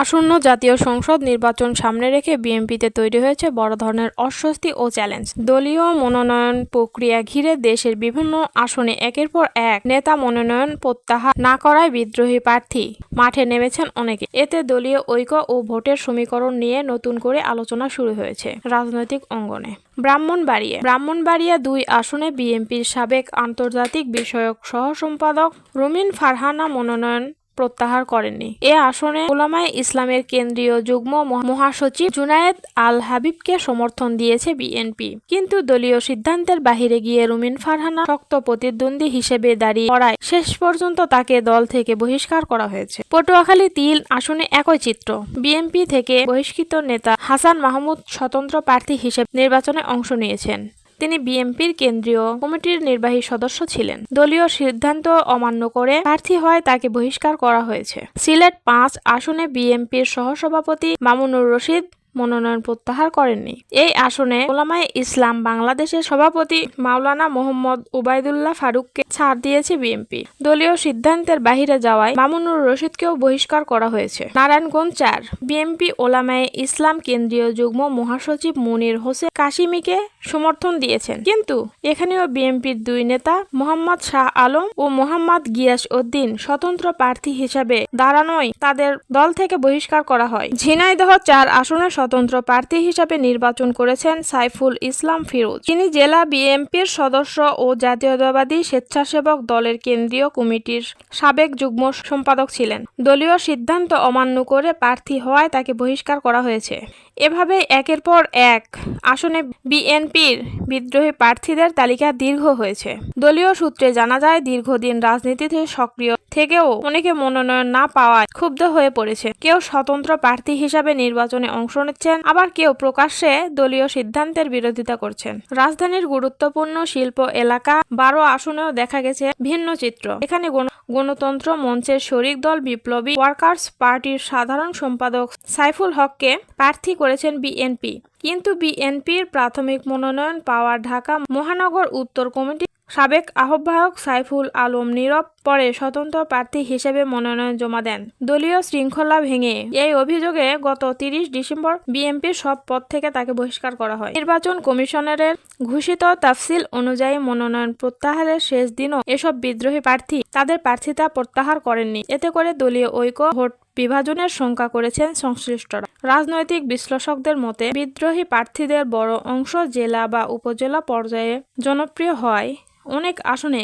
আসন্ন জাতীয় সংসদ নির্বাচন সামনে রেখে বিএনপিতে তৈরি হয়েছে বড় ধরনের অস্বস্তি ও চ্যালেঞ্জ। দলীয় মনোনয়ন প্রক্রিয়া ঘিরে দেশের বিভিন্ন আসনে একের পর এক নেতা মনোনয়ন প্রত্যাহার না করায় বিদ্রোহী প্রার্থী মাঠে নেমেছেন অনেকে। এতে দলীয় ঐক্য ও ভোটের সমীকরণ নিয়ে নতুন করে আলোচনা শুরু হয়েছে রাজনৈতিক অঙ্গনে। ব্রাহ্মণবাড়িয়া ২ আসনে বিএনপির সাবেক আন্তর্জাতিক বিষয়ক সহ সম্পাদক রুমিন ফারহানা মনোনয়ন প্রত্যাহার করেননি। এ আসনে উলামায়ে ইসলামের কেন্দ্রীয় যুগ্ম মহাসচিব জুনায়েদ আল হাবিবকে সমর্থন দিয়েছে বিএনপি। কিন্তু দলীয় সিদ্ধান্তের বাহিরে গিয়ে রুমিন ফারহানা শক্ত প্রতিদ্বন্দ্বী হিসেবে দাঁড়িয়ে পড়ায় শেষ পর্যন্ত তাকে দল থেকে বহিষ্কার করা হয়েছে। পটুয়াখালী ৩ আসনে একই চিত্র। বিএনপি থেকে বহিষ্কৃত নেতা হাসান মাহমুদ স্বতন্ত্র প্রার্থী হিসেবে নির্বাচনে অংশ নিয়েছেন। তিনি বিএনপির কেন্দ্রীয় কমিটির নির্বাহী সদস্য ছিলেন। দলীয় সিদ্ধান্ত অমান্য করে প্রার্থী হয় তাকে বহিষ্কার করা হয়েছে। সিলেট ৫ আসনে বিএনপির সহসভাপতি মামুনুর রশিদ মনোনয়ন প্রত্যাহার করেননি। এই আসনে উলামায়ে ইসলাম বাংলাদেশের সভাপতি মাওলানা মোহাম্মদ উবাইদুল্লাহ ফারুককে ছাড় দিয়েছে বিএনপি। দলীয় সিদ্ধান্তের বাহিরে যাওয়ায় মামুনুর রশিদকেও বহিষ্কার করা হয়েছে। নারায়ণগঞ্জ ৪ বিএনপি উলামায়ে ইসলাম কেন্দ্রীয় যুগ্ম মহাসচিব মুনীর হোসেন কাশিমিকে সমর্থন দিয়েছেন। কিন্তু এখানেও বিএনপির ২ নেতা মোহাম্মদ শাহ আলম ও মোহাম্মদ গিয়াস উদ্দিন স্বতন্ত্র প্রার্থী হিসাবে দাঁড়ানোয় তাদের দল থেকে বহিষ্কার করা হয়। ঝিনাইদহ ৪ আসনে স্বতন্ত্র প্রার্থী হিসাবে নির্বাচন করেছেন সাইফুল ইসলাম ফিরোজ। তিনি জেলা বিএনপির সদস্য ও জাতীয়তাবাদী স্বেচ্ছাসেবক দলের কেন্দ্রীয় কমিটির সাবেক যুগ্ম সম্পাদক ছিলেন। দলীয় সিদ্ধান্ত অমান্য করে প্রার্থী হওয়ায় তাকে বহিষ্কার করা হয়েছে। এভাবে একের পর এক আসনে বিএনপির বিদ্রোহী প্রার্থীদের তালিকা দীর্ঘ হয়েছে। দলীয় সূত্রে জানা যায়, দীর্ঘদিন রাজনীতিতে সক্রিয় থেকেও অনেকে মনোনয়ন না পাওয়ায় ক্ষুব্ধ হয়ে পড়েছে। কেউ স্বতন্ত্র প্রার্থী হিসাবে নির্বাচনে অংশ নিচ্ছেন, আবার কেউ প্রকাশ্যে দলীয় সিদ্ধান্তের বিরোধিতা করছেন। রাজধানীর গুরুত্বপূর্ণ শিল্প এলাকা ১২ আসনেও দেখা গেছে ভিন্ন চিত্র। এখানে গণতন্ত্র মঞ্চের শরিক দল বিপ্লবী ওয়ার্কার্স পার্টির সাধারণ সম্পাদক সাইফুল হককে প্রার্থী করেছেন বিএনপি। কিন্তু বিএনপির প্রাথমিক মনোনয়ন পাওয়া ঢাকা মহানগর উত্তর কমিটির সাবেক আহ্বায়ক সাইফুল আলম নীরব পরে স্বতন্ত্র প্রার্থী হিসেবে মনোনয়ন জমা দেন। দলীয় শৃঙ্খলা ভেঙে এই অভিযোগে গত ৩০ ডিসেম্বর বিএনপির সব পদ থেকে তাকে বহিষ্কার করা হয়। নির্বাচন কমিশনের ঘোষিত তাফসিল অনুযায়ী মনোনয়ন প্রত্যাহারের শেষ দিনও এসব বিদ্রোহী প্রার্থী তাদের প্রার্থিতা প্রত্যাহার করেননি। এতে করে দলীয় ঐক্য ভোট বিভাজনের শঙ্কা করেছেন সংশ্লিষ্টরা। রাজনৈতিক বিশ্লেষকদের মতে, বিদ্রোহী প্রার্থীদের বড় অংশ জেলা বা উপজেলা পর্যায়ে জনপ্রিয় হওয়ায় অনেক আসনে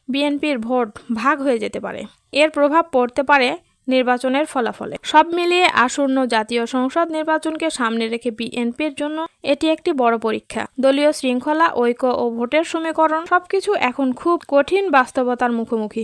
বিএনপির ভোট ভাগ হয়ে যেতে পারে। এর প্রভাব পড়তে পারে নির্বাচনের ফলাফলে। সব মিলিয়ে আসন্ন জাতীয় সংসদ নির্বাচনকে সামনে রেখে বিএনপির জন্য এটি একটি বড় পরীক্ষা। দলীয় শৃঙ্খলা, ঐক্য ও ভোটের সমীকরণ সবকিছু এখন খুব কঠিন বাস্তবতার মুখোমুখি।